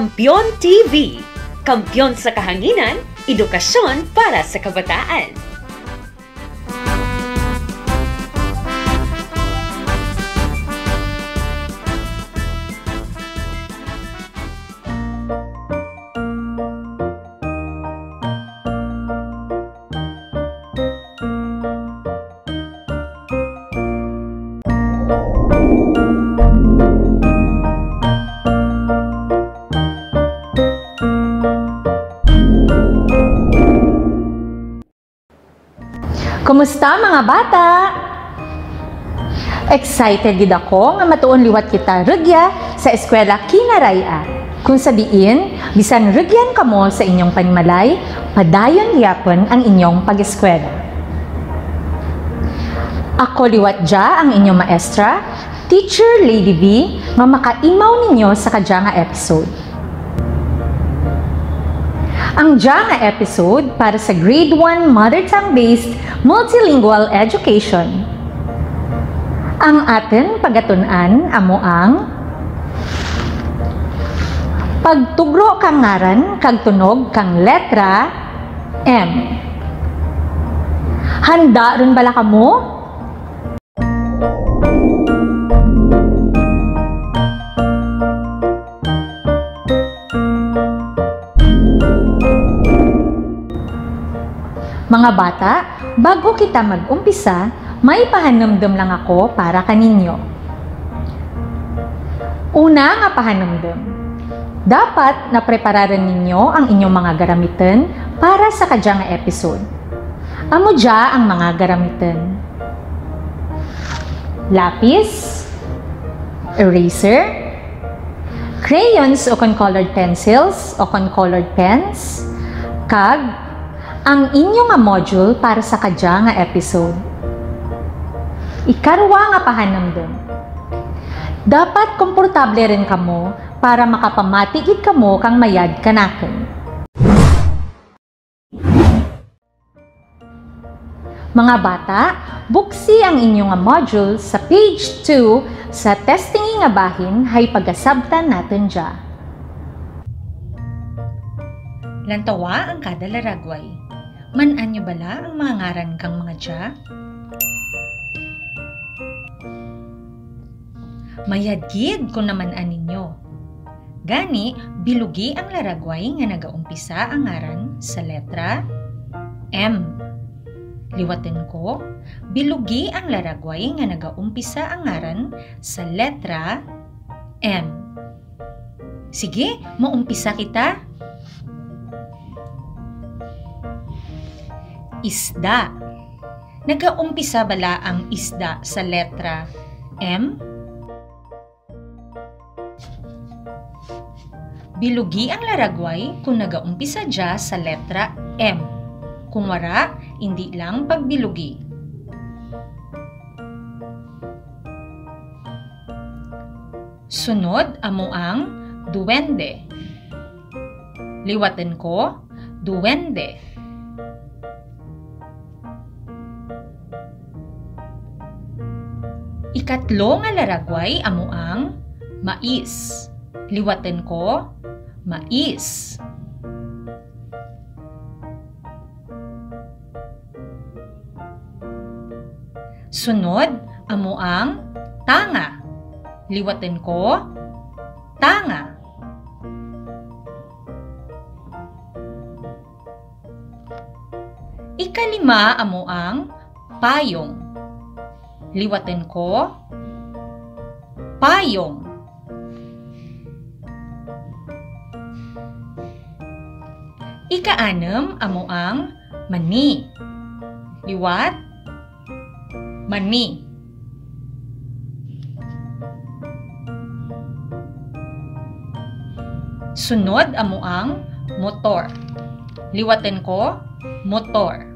Kampiyon TV. Kampiyon sa kahanginan, edukasyon para sa kabataan. Kumusta mga bata? Excited gid ako nga matuon liwat kita rugya sa eskwela Kinaraya. Kung sabihin, bisan rugyan kamo sa inyong panimalay, padayon gyapon ang inyong pag-eskwela. Ako liwat ja ang inyong maestra, Teacher Lady V, nga makaimaw ninyo sa kadya nga episode. Ang dya nga episode para sa Grade 1 Mother Tongue-based Multilingual Education. Ang atin pagatunan amo ang pagtugro kang ngaran kag tunog kang letra M. Handa ron bala kamo? Mga bata, bago kita mag-umpisa, may pahanamdam lang ako para kaninyo. Una nga pahanamdam. Dapat naprepararan ninyo ang inyong mga garamitan para sa kadya nga episode. Amo dya ang mga garamitan. Lapis, eraser, crayons o colored pencils o colored pens, kag ang inyong nga module para sa kadya nga episode. Ikarwa nga pahanamdam. Dapat komportable rin kamo para makapamatigid kamo kang mayad kanaken. Mga bata, buksi ang inyong nga module sa page 2 sa testing nga bahin hay pagasabtan natin dya. Lantawa ang kada laragway. Manan nyo bala ang mga ngaran kang mga dya? Mayadgid kung namanan ninyo. Gani, bilugi ang laragway nga nagaumpisa ang ngaran sa letra M. Liwaten ko, bilugi ang laragway nga nagaumpisa ang ngaran sa letra M. Sige, maumpisa kita. Isda. Nagaumpisa bala ang isda sa letra M? Bilugi ang laragway kung nagaumpisa dya sa letra M. Kung wara, hindi lang pagbilugi. Sunod amo ang duwende. Liwaten ko, duwende. Ikatlo nga laragway amo ang mais. Liwaten ko, mais. Sunod amo ang tanga. Liwaten ko, tanga. Ikalima amo ang payong. Liwaten ko, payong. Ikaanem amo ang mani. Liwat, mani. Sunod amo ang motor. Liwaten ko, motor.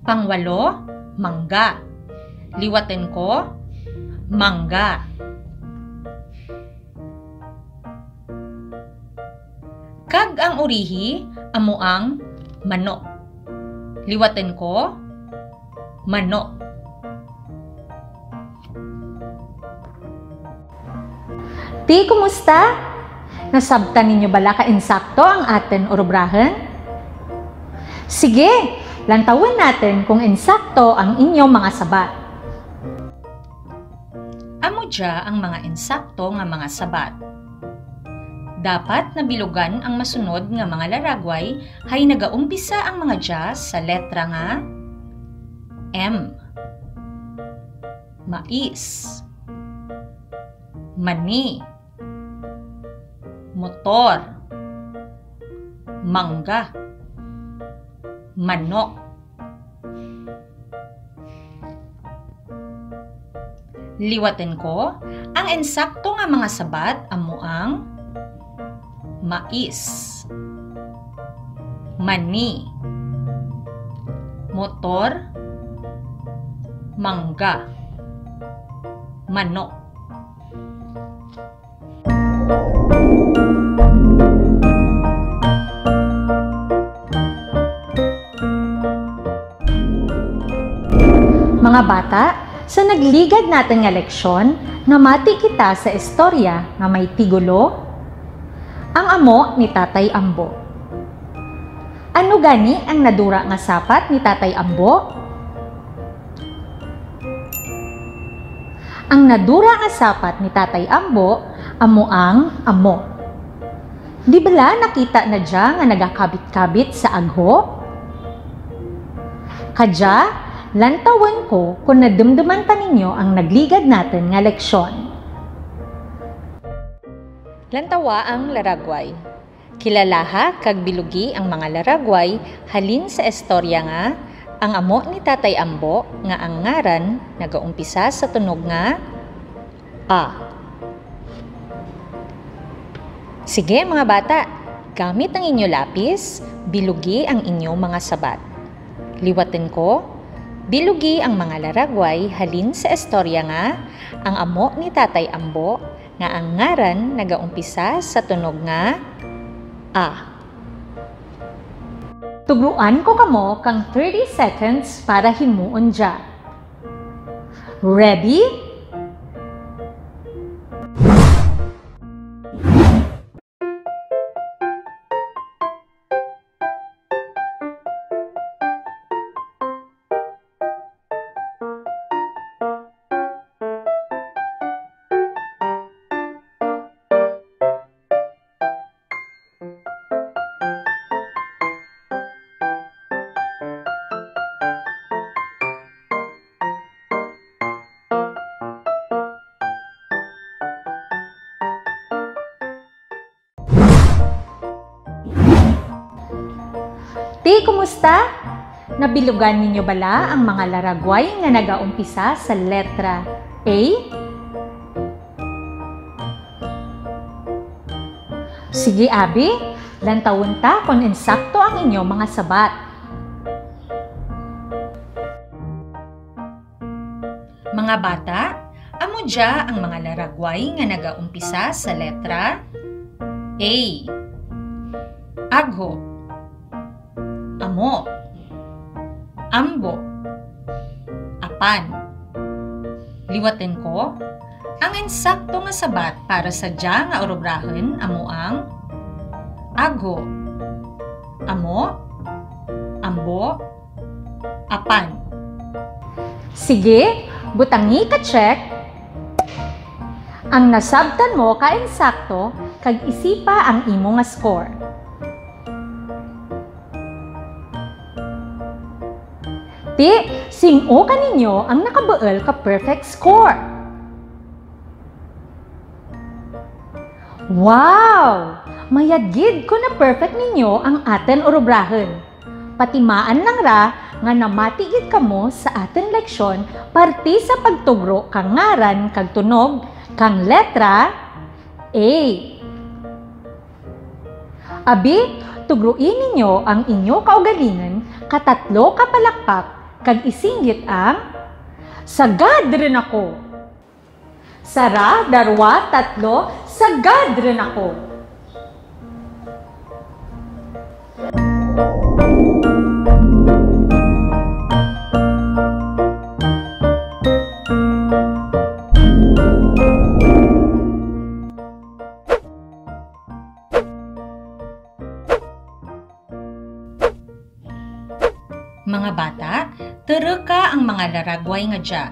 Pangwalo, mangga. Liwaten ko, mangga. Kag ang urihi, amo ang manok. Liwaten ko, manok. Ti, kumusta? Nasabtan ninyo bala ka insakto ang atin orobrahan? Sige, lantawin natin kung insakto ang inyong mga sabat. Amo dya ang mga insakto nga mga sabat. Dapat nabilugan ang masunod nga mga laragway hay nagaumpisa ang mga dya sa letra nga M. Mais, mani, motor, mangga, manok. Liwaten ko, ang insakto nga mga sabat amo ang mais, mani, motor, mangga, manok. Mga bata, sa nagligad natin nga leksyon, namati kita sa istorya nga may tigulo, ang amo ni Tatay Ambo. Ano gani ang nadura nga sapat ni Tatay Ambo? Ang nadura nga sapat ni Tatay Ambo, amo ang amo. Di bala nakita na dya nga nagakabit-kabit sa agho? Kadya, lantawan ko kung nadumduman pa ninyo ang nagligad natin nga leksyon. Lantawa ang laragway. Kilalaha kag bilugi ang mga laragway halin sa istorya nga ang amo ni Tatay Ambo nga ang ngaran nagaumpisa sa tunog nga A. Sige mga bata, gamit ang inyo lapis, bilugi ang inyong mga sabat. Liwatin ko, bilugi ang mga laragway halin sa istorya nga ang amo ni Tatay Ambo nga ang ngaran nagaumpisa sa tunog nga A. Tugruan ko kamo kang 30 seconds para himuon dya. Ready? Ti, kumusta? Nabilugan ninyo bala ang mga laragway nga nagaumpisa sa letra A? Sige, Abi, lantawon ta kung insakto ang inyong mga sabat. Mga bata, amo dya ang mga laragway nga nagaumpisa sa letra A. Agho, amo, ambo, apan. Liwaten ko, ang insakto nga sabat para sa dya nga orobrahen amo ang agho, amo, ambo, apan. Sige, butangi ka check. Ang nasabtan mo ka insakto kag isipa ang imo nga score. Ti, sing-o ka ninyo ang nakabael ka perfect score. Wow! Mayadgid ko na perfect ninyo ang aten orobrahen. Patimaan lang ra nga namatigid kamo sa aten leksyon parti sa pagtugro kang ngaran kag tunog kang letra A. Abi, tugruin ninyo ang inyo kaugalingan katatlo ka palakpak kag isinggit ang sagad rin ako. Sara, darwa, tatlo, sagad rin ako. Mga bata, tereka ang mga laragway nga dya.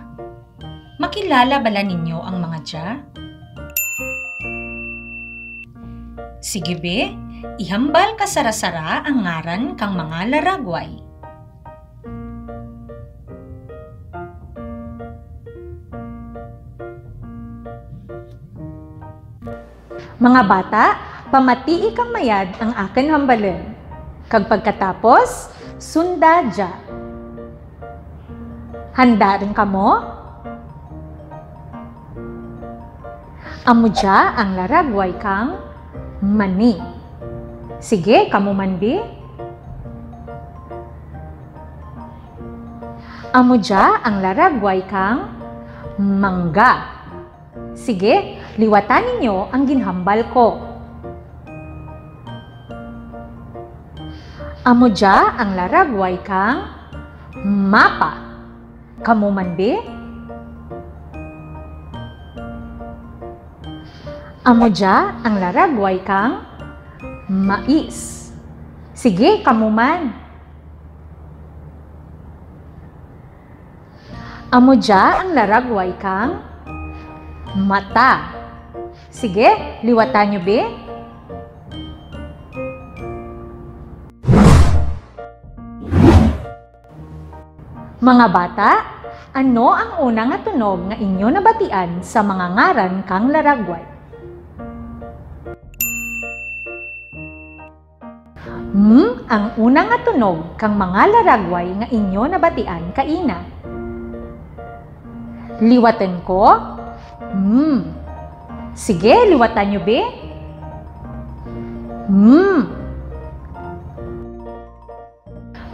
Makilala bala ninyo ang mga dya? Sige be, ihambal ka sara-sara ang ngaran kang mga laragway. Mga bata, pamatii kang mayad ang akin hambalin. Kag pagkatapos, sunda dya. Handa rin ka mo? Amo dya ang laragway kang mani. Sige, kamu mandi. Amo dya ang laragway kang mangga. Sige, liwatan ninyo ang ginhambal ko. Amo dya ang laragway kang mapa. Kamu mandi? Amo dya ang laragway kang mais. Sige, kamu man. Amo dya ang laragway kang mata. Sige, liwatan nyo be. Mga bata, ano ang unang nga tunog nga inyo nabatian sa mga ngaran kang laragway? Ang unang nga tunog kang mga laragway nga inyo nabatian kaina. Liwatan ko? Sige, liwatan nyo be.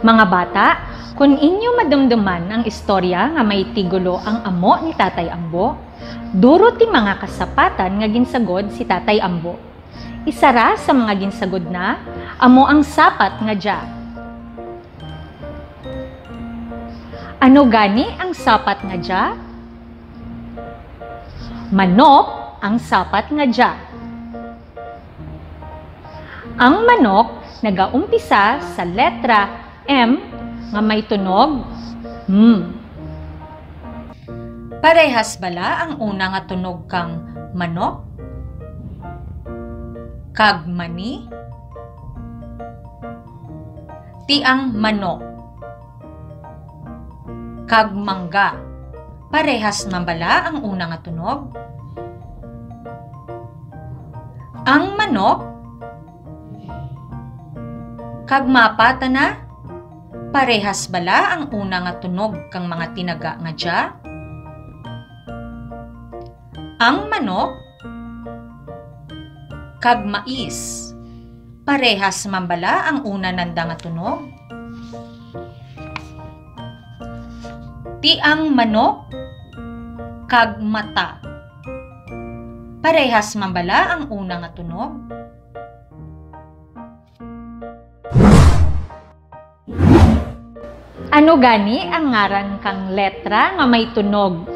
Mga bata, kung inyo madumduman ang istorya nga may tigulo ang amo ni Tatay Ambo, duro ti mga kasapatan nga ginsagod si Tatay Ambo. Isara sa mga ginsagod na, amo ang sapat nga dya. Ano gani ang sapat nga dya? Manok ang sapat nga dya. Ang manok nagaumpisa sa letra M nga may tunog Parehas bala ang una nga tunog kang manok? Kag mani? Ti ang manok. Kag mangga. Parehas man bala ang una nga tunog? Ang manok? Kag mapata na? Parehas bala ang una nga tunog kang mga tinaga nga dya? Ang manok? Kag mais? Parehas man bala ang una nanda nga tunog? Ti ang manok? Kag mata? Parehas man bala ang una nga tunog? Ano gani ang ngaran kang letra nga may tunog?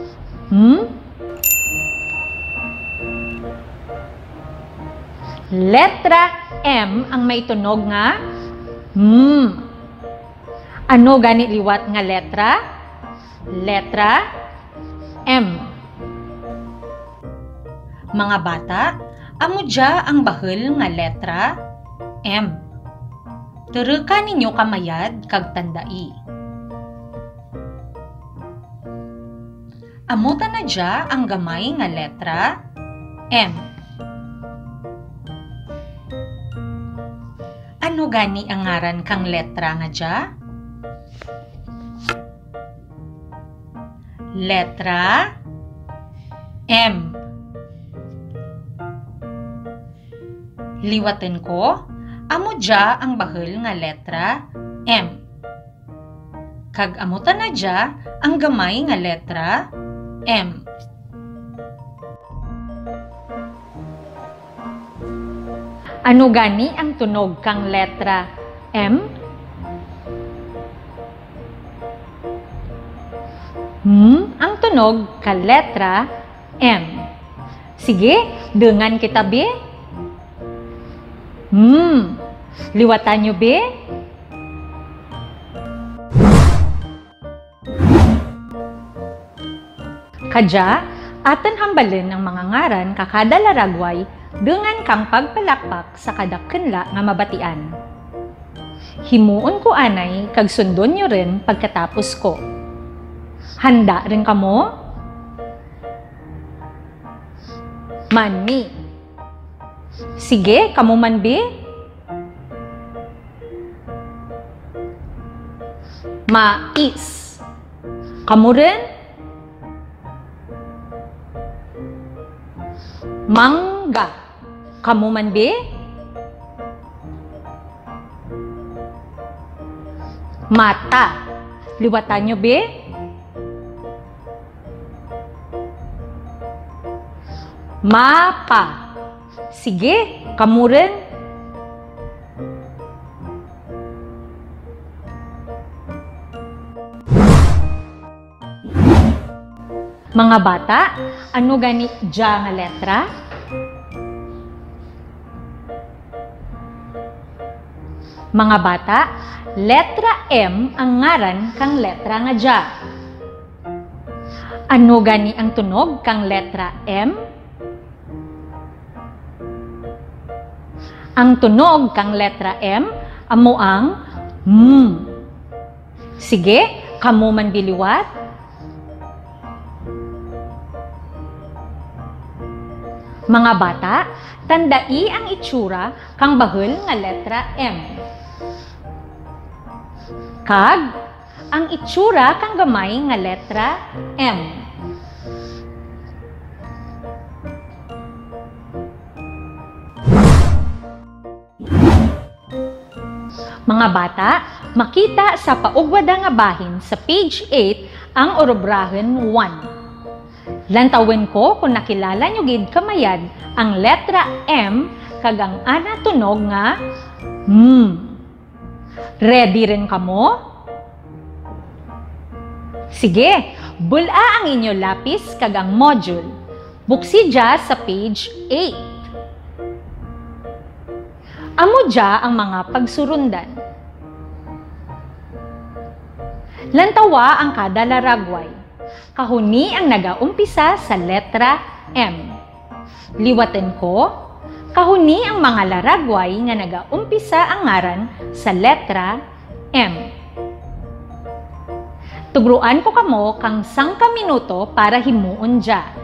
Letra M ang may tunog nga Ano gani liwat nga letra? Letra M. Mga bata, amo dya ang bahel nga letra M. Tereka ninyo kamayad kag tandai. Amutan na dya ang gamay nga letra M. Ano gani ang ngaran kang letra nga dya? Letra M. Liwatan ko, amo dya ang bahel nga letra M. Kag amutan na dya ang gamay nga letra M. Ano gani ang tunog kang letra M? Ang tunog ka letra M. Sige, dengan kita be. Liwatan nyo be. Kadya, atan hambalin ang mga ngaran kakada laragway dengan kang pagpalakpak sa kada kenla nga mabatian. Himuon ko anay kag sundon nyo rin pagkatapos ko. Handa rin kamo? Mani. Sige, kamo man bi? Mais. Kamu rin? Mangga. Kamu man bi? Mata. Liwatan nyo bi? Mapa. Sige, kamu rin? Mga bata, ano gani dya nga letra? Mga bata, letra M ang ngaran kang letra nga dya. Ano gani ang tunog kang letra M? Ang tunog kang letra M, amo ang M. Sige, kamo man biliwat? Mga bata, tandai ang itsura kang bahul nga letra M. Kag, ang itsura kang gamay nga letra M. Mga bata, makita sa paugwada nga bahin sa page 8 ang orobrahen 1. Lantawin ko kung nakilala nyo gid kamayad ang letra M kag ang ana tunog nga M. Ready rin kamo? Sige, bula ang inyo lapis kag ang module. Buksi dya sa page 8. Amo dya ang mga pagsurundan. Lantawa ang kada laragway. Kahuni ang nagaumpisa sa letra M. Liwaten ko, kahuni ang mga laragway nga nagaumpisa ang ngaran sa letra M. Tugruan ko kamo kang 5 minuto para himuon dya.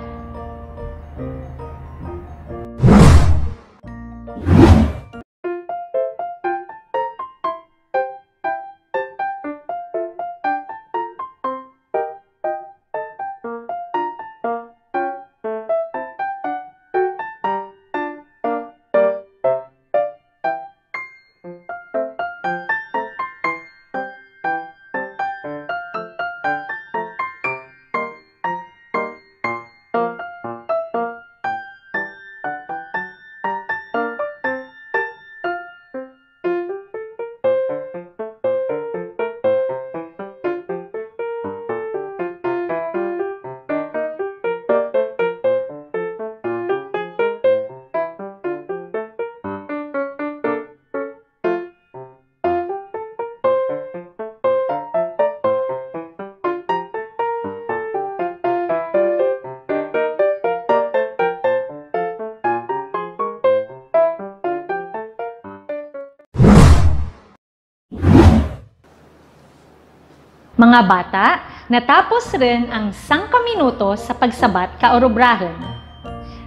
Mga bata, natapos rin ang 5 minuto sa pagsabat kaorobrahen.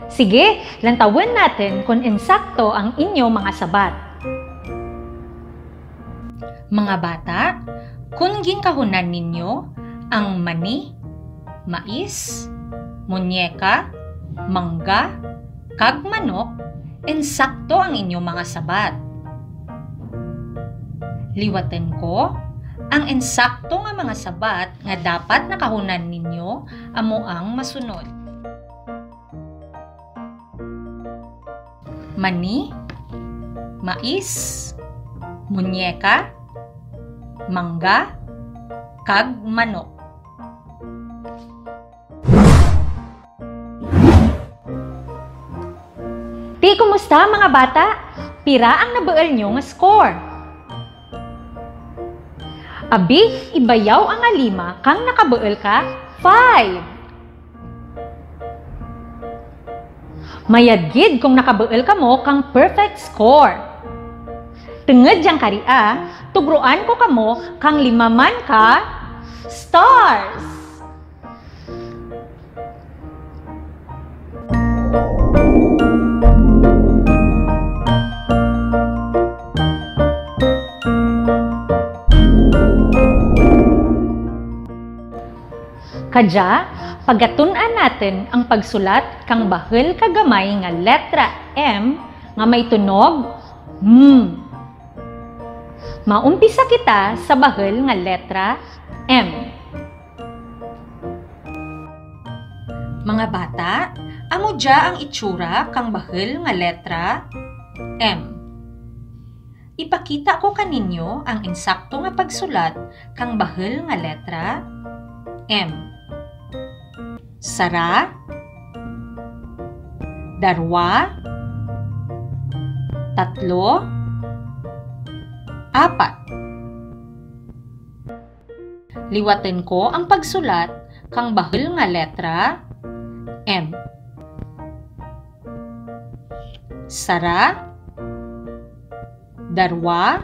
Sige, lantawin natin kung insakto ang inyong mga sabat. Mga bata, kung ginkahunan ninyo ang mani, mais, munyeka, mangga, kag manok, insakto ang inyong mga sabat. Liwaten ko, ang insakto nga mga sabat nga dapat nakahunan ninyo amo ang masunod. Mani, mais, munyeka, mangga, kag manok. Kumusta mga bata? Pira ang nabaal nyo nga score? Abi, ibayaw ang 5 kang nakabaal ka 5. Mayagid kung nakabuel ka mo kang perfect score. Tungod diyang karia, tugruan ko kamo kang 5 man ka stars. Kadya, pagatun-an natin ang pagsulat kang bahel kagamay nga letra M nga may tunog Maumpisa kita sa bahel nga letra M. Mga bata, amo dya ang itsura kang bahel nga letra M. Ipakita ko kaninyo ang insakto nga pagsulat kang bahel nga letra M. Sara, darwa, tatlo, apat. Liwaten ko ang pagsulat kang bahel nga letra M. Sara, darwa,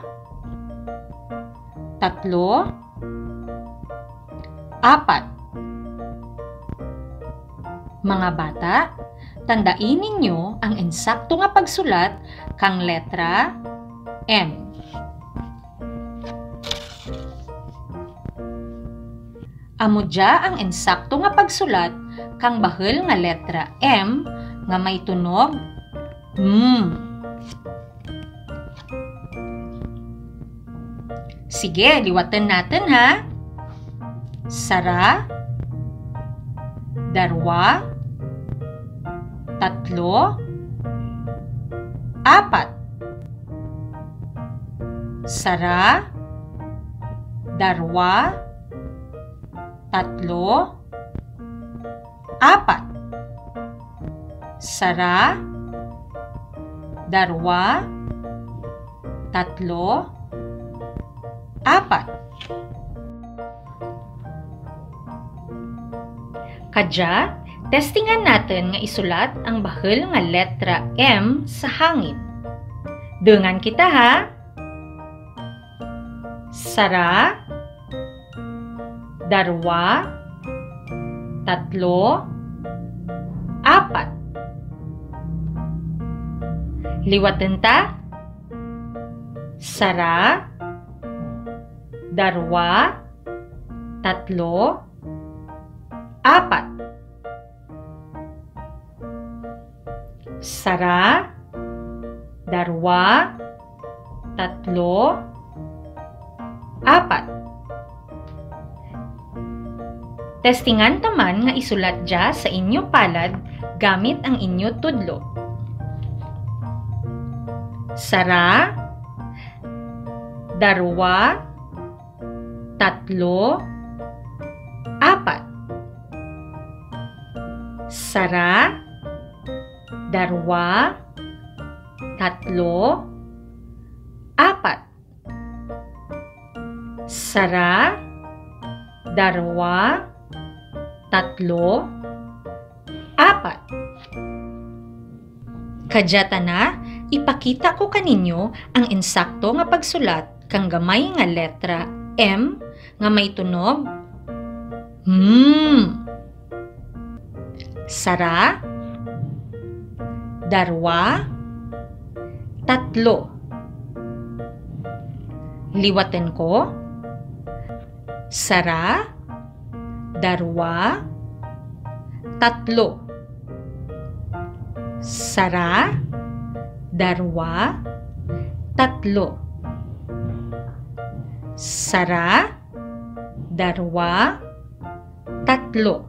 tatlo, apat. Mga bata, tandain ninyo ang insakto nga pagsulat kang letra M. Amo dya ang insakto nga pagsulat kang bahel nga letra M nga may tunog Sige, liwatan natin ha. Sara, darwa, tatlo, apat. Sara, darwa, tatlo, apat. Sara, darwa, tatlo, apat. Kadya, testingan natin nga isulat ang bahel nga letra M sa hangin. Dungan kita ha. Sara, darwa, tatlo, apat. Liwaten ta. Sara, darwa, tatlo, apat. Sara, darwa, tatlo, apat. Testingan taman nga isulat dya sa inyo palad gamit ang inyo tudlo. Sara, darwa, tatlo, apat. Sara, darwa, tatlo, apat. Sara, darwa, tatlo, apat. Kadyata na, ipakita ko kaninyo ang insakto nga pagsulat kang gamay nga letra M nga may tunog Sara, darwa, tatlo. Liwaten ko. Sara, darwa, tatlo. Sara, darwa, tatlo. Sara, darwa, tatlo.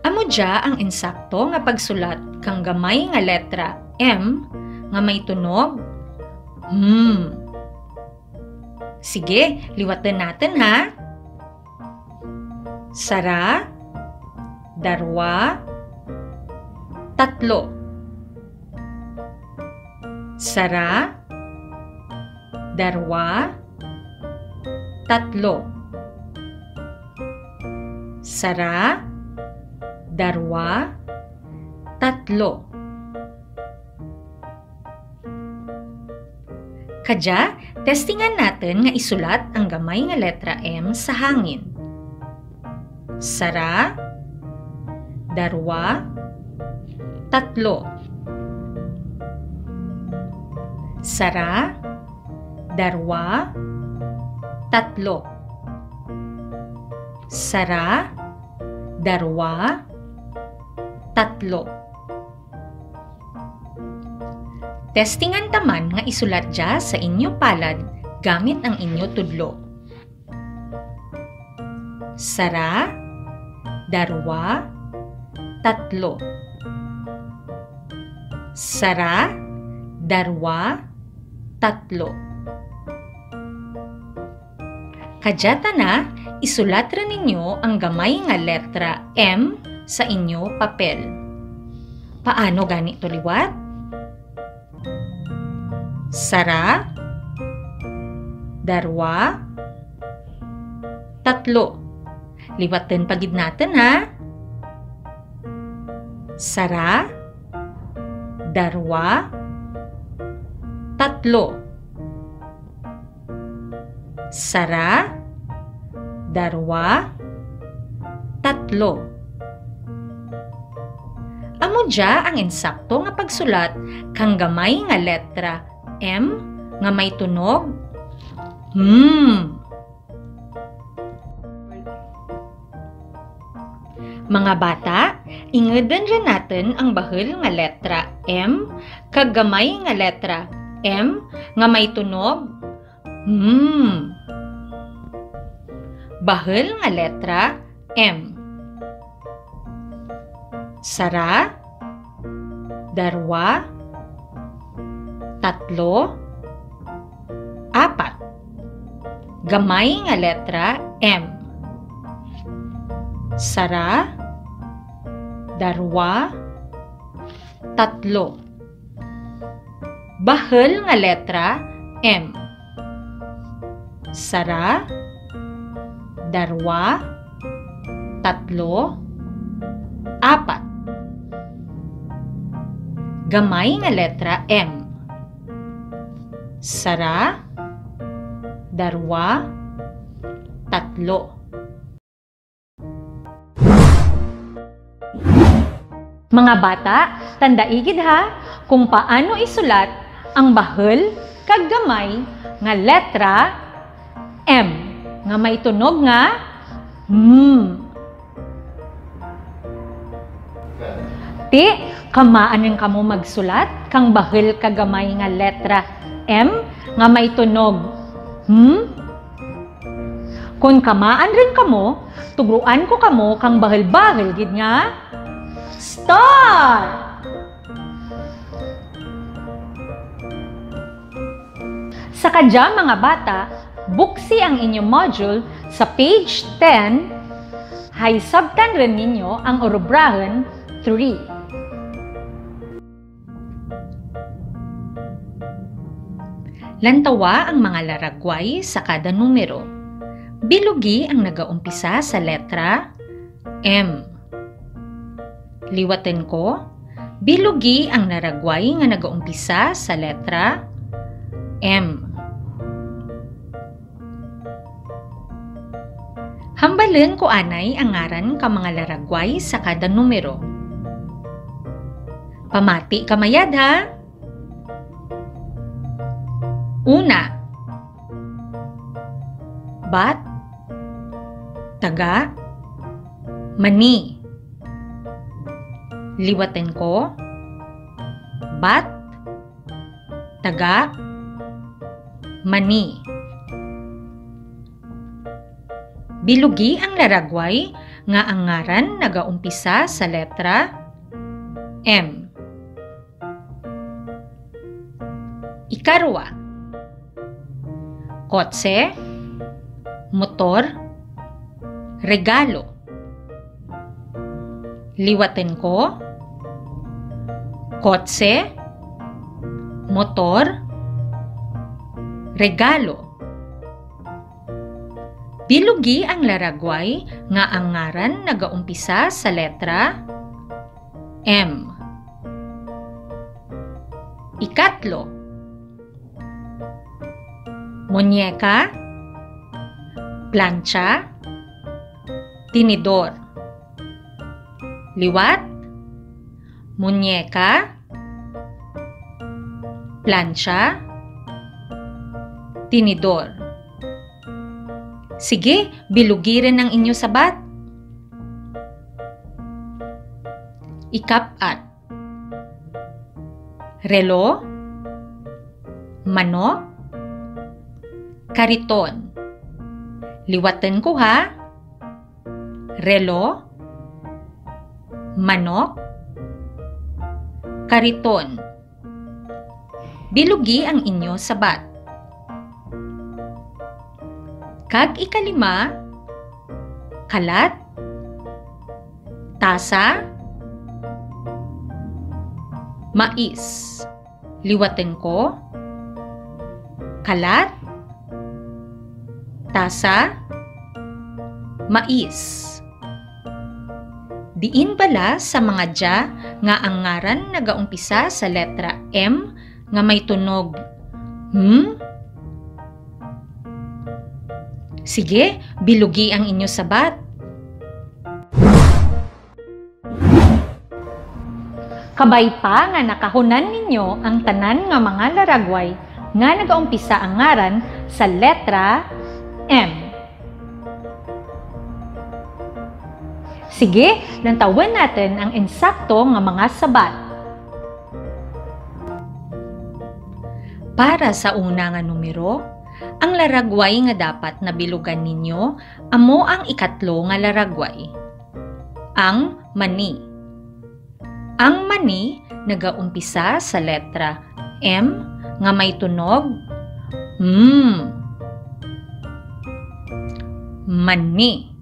Amo dya ang insakto nga pagsulat kang gamay nga letra M nga may tunog Sige, liwatan natin ha. Sara, darwa, tatlo. Sara, darwa, tatlo. Sara, darwa, tatlo. Kadya, testingan natin nga isulat ang gamay nga letra M sa hangin. Sara, darwa, tatlo. Sara, darwa, tatlo. Sara, darwa, tatlo. Testingan taman nga isulat dya sa inyo palad gamit ang inyo tudlo. Sara, darwa, tatlo. Sara, darwa, tatlo. Kadyata na, isulat rin ninyo ang gamay nga letra M sa inyo papel. Paano ganito liwat? Sara, darwa, tatlo. Liwatin pagid natin ha. Sara, darwa, tatlo. Sara, darwa, tatlo. Amo dya ang insakto nga pagsulat kang gamay nga letra M nga may tunog Mga bata, ingeden rin natin ang bahel nga letra M kag gamay nga letra M nga may tunog Bahel nga letra M. Sara, darwa, tatlo, apat. Gamay nga letra M. Sara, darwa, tatlo. Bahel nga letra M. Sara, darwa, tatlo, apat. Gamay nga letra M. Sara, darwa, tatlo. Mga bata, tandaigid ha kung paano isulat ang bahel kag gamay nga letra M nga may tunog nga Ti, kamaanin kamo magsulat kang bahel kag gamay nga letra M nga may tunog Kung kamaan rin kamo, tugruan ko kamo kang bahel-bahel gid nga Star! Sa kadya mga bata, buksi ang inyong module sa page 10, haisabtan rin ninyo ang orubrahan 3. Lantawa ang mga laragway sa kada numero. Bilugi ang nagaumpisa sa letra M. Liwatin ko, bilugi ang naragway nga nagaumpisa sa letra M. Hambalin ko anay ang ngaran ka mga laragway sa kada numero. Pamati kamayad ha. Una, bat, taga, mani. Liwatin ko, bat, taga, mani. Bilugi ang laragway nga ang ngaran nagaumpisa sa letra M. Ikarwa, kotse, motor, regalo. Liwatin ko, kotse, motor, regalo. Bilugi ang laragway nga ang ngaran nagaumpisa sa letra M. Ikatlo, muñeka, plancha, tinidor. Liwat, muñeka, plancha, tinidor. Sige, bilugi rin ang inyo sabat. Ikapat, relo, manok, kariton. Liwatan ko ha. Relo, manok, kariton. Bilugi ang inyo sabat. Kag ikalima, kalat, tasa, mais. Liwatan ko. Kalat, tasa, mais. Diin bala sa mga dya nga ang ngaran nagaumpisa sa letra M nga may tunog Sige, bilugi ang inyo sabat. Kabay pa nga nakahunan ninyo ang tanan nga mga laragway nga nagaumpisa ang ngaran sa letra M. Sige, lantawan natin ang insakto nga mga sabat. Para sa una nga numero, ang laragway nga dapat na bilugan ninyo amo ang ikatlo nga laragway. Ang mani. Ang mani nagaumpisa sa letra M nga may tunog mani.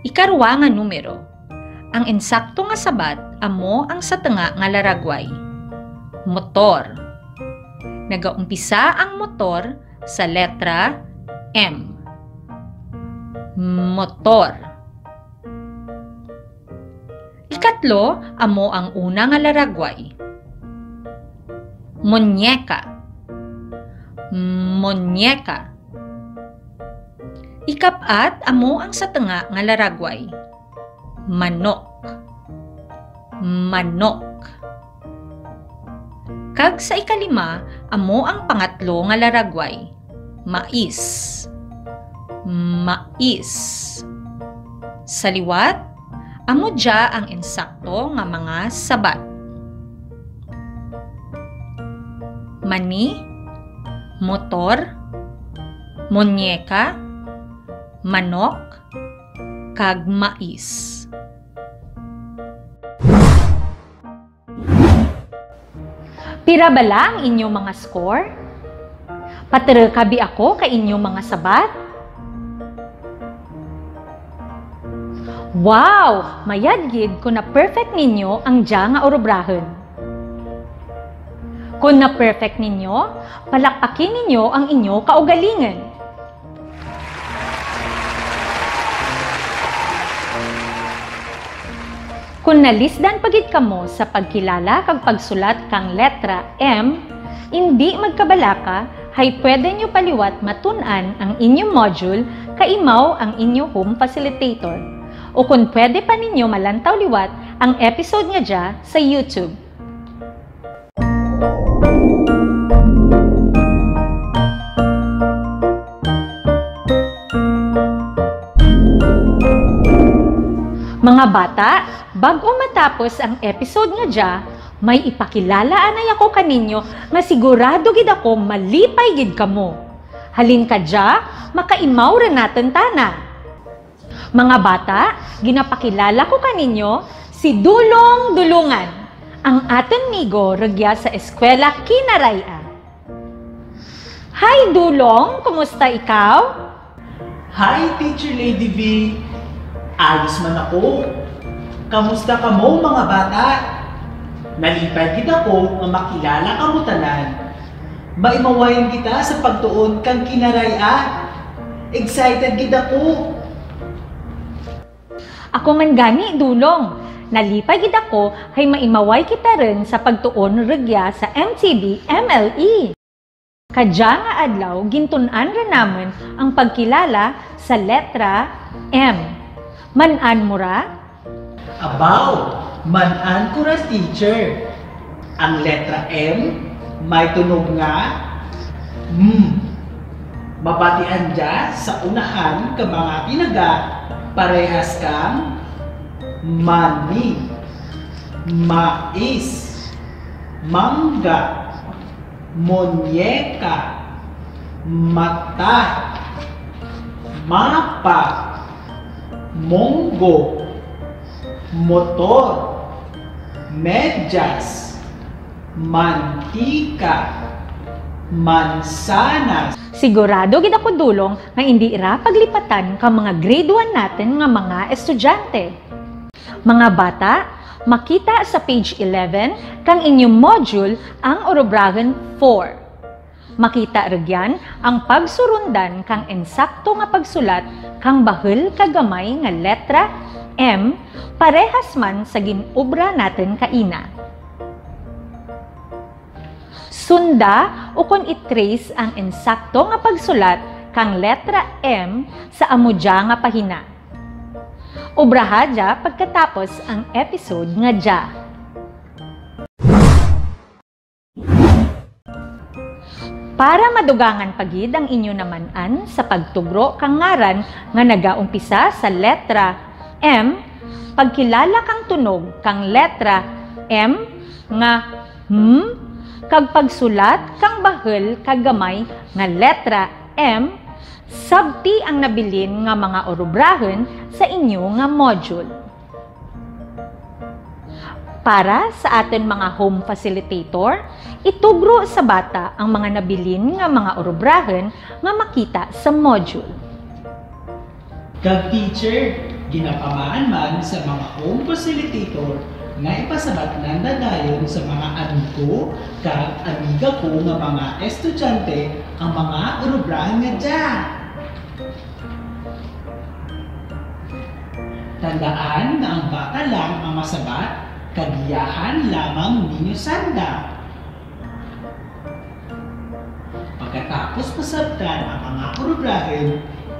Ikarwa nga numero. Ang insakto nga sabat amo ang sa tanga nga laragway. Motor. Nagaumpisa ang motor sa letra M. Motor. Ikatlo, amo ang una nga laragway. Muñeka. Muñeka. Ikapat, amo ang sa tanga nga laragway. Manok. Manok. Kag sa ikalima, amo ang pangatlo nga laragway. Mais. Mais. Sa liwat, amo dya ang insakto nga mga sabat. Mani, motor, muñeka, manok, kag mais. Pira bala ang inyong mga score? Patira kabi ako kay inyong mga sabat? Wow! Mayad gid kung na-perfect ninyo ang dya nga orobrahon. Kung na-perfect ninyo, palakpakin ninyo ang inyo kaugalingan. Kung nalisdan pagid kamo sa pagkilala kag pagsulat kang letra M, hindi magkabalaka, hay pwede nyo paliwat matun-an ang inyong module kaimaw ang inyong home facilitator. O kung pwede pa ninyo malantaw liwat ang episode nga dya sa YouTube. Mga bata, bago matapos ang episode nga dya, may ipakilala anay ako kaninyo nga sigurado gid ako malipay gid kamo. Halin ka dya, makaimaw rin natin tana. Mga bata, ginapakilala ko kaninyo si Dulong Dulungan, ang aton migo regya sa Eskwela Kinaraya. Hi Dulong, kumusta ikaw? Hi Teacher Lady V! Ayos man ako. Kamusta ka mo mga bata? Nalipay gid ako nga makilala ka mo tanan. Maimawayan kita sa pagtuon kang Kinaraya. Excited gid ako. Ako man gani, Dulong. Nalipay gid ako hay maimaway kita rin sa pagtuon regya sa MTV MLE. Kadya nga adlaw gintun-an ra namon ang pagkilala sa letra M. Man-an mo ra? Abaw, man-an ko ra teacher. Ang letra M, may tunog nga mabatian dya sa unahan ka mga tinaga parehas kang mani, mais, mangga, monyeka, mata, mapa, monggo, motor, medyas, mantika, mansanas. Sigurado gid ako dulong nga hindi ira paglipatan ka mga grade 1 natin nga mga estudyante. Mga bata, makita sa page 11 kang inyong module ang Orobragan 4. Makita regyan ang pagsurundan kang ensakto nga pagsulat kang bahel kagamay nga letra M parehas man sa ginobra natin kaina. Sunda o kon i-trace ang ensakto nga pagsulat kang letra M sa amudya nga pahina. Obraha dya pagkatapos ang episode nga dya. Para madugangan pagid ang inyo namanan sa pagtugro kang ngaran nga nagaumpisa sa letra M, pagkilala kang tunog kang letra M nga kag pagsulat kang bahel kag gamay nga letra M, sabti ang nabilin nga mga orobrahan sa inyo nga module. Para sa atin mga home facilitator, itugro sa bata ang mga nabilin nga mga orobrahan nga makita sa module. Kag teacher, ginapamaan man sa mga home facilitator nga ipasabat ng dadayon sa mga amigo kag amiga ko nga mga estudyante ang mga orobrahan nga dyan. Tandaan na ang bata lang ang masabat, kagiyahan lamang ninyo sanda. Pagkatapos masabtan ang mga orobrahan,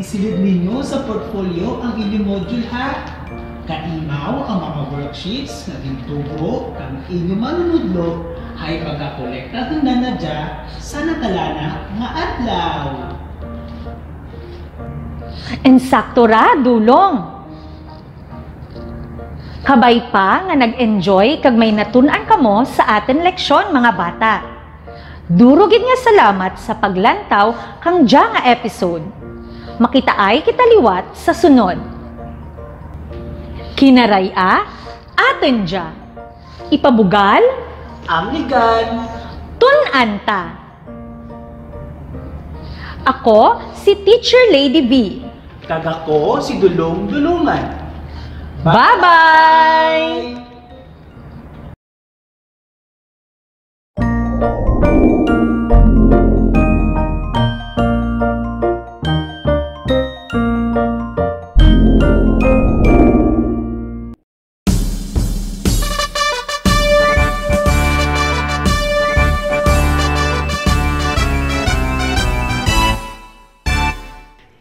isilid ninyo sa portfolio ang inyong module ha. Kaimaw ang mga worksheets na gintugro kang inyong manunudlo ay pagkakolekta ng nanadya sa natalana nga adlaw. Ensakto ra, dulong! Kabay pa nga nag-enjoy kag may natunan kamo sa atin leksyon mga bata. Durugid nga salamat sa paglantaw kang dya nga episode. Makitaay kita liwat sa sunod. Kinaraya, atin dya. Ipabugal, Amnigan, tunanta. Ako si Teacher Lady V. kag ako si Dulong Dulungan. Bye-bye!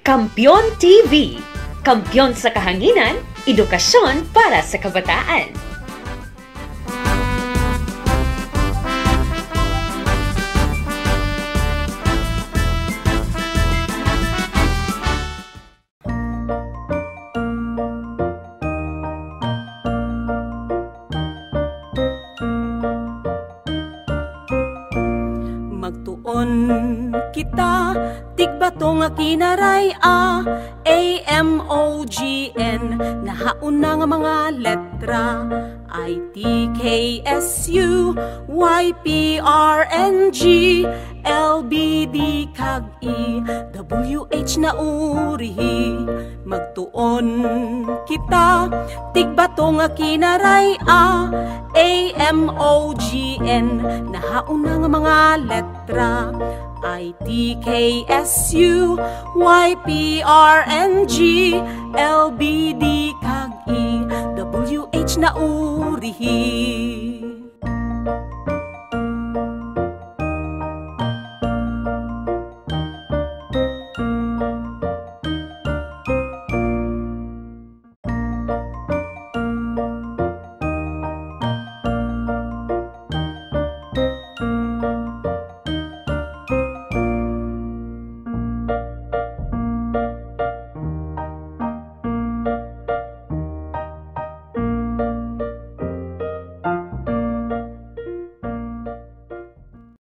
Kampiyon TV, kampiyon sa kahanginan, edukasyon para sa kabataan. Magtuon kita, tigbato nga kinaray A-M-O-G-N, nahauna nga mga letra I-T-K-S-U, Y-P-R-N-G, L-B-D kag E-W-H na urihi. Magtuon kita, tigbato nga kinaray A-M-O-G-N, nahauna nga mga letra I-T-K-S-U, Y-P-R-N-G, L-B-D kag E-W-H teach na urihi.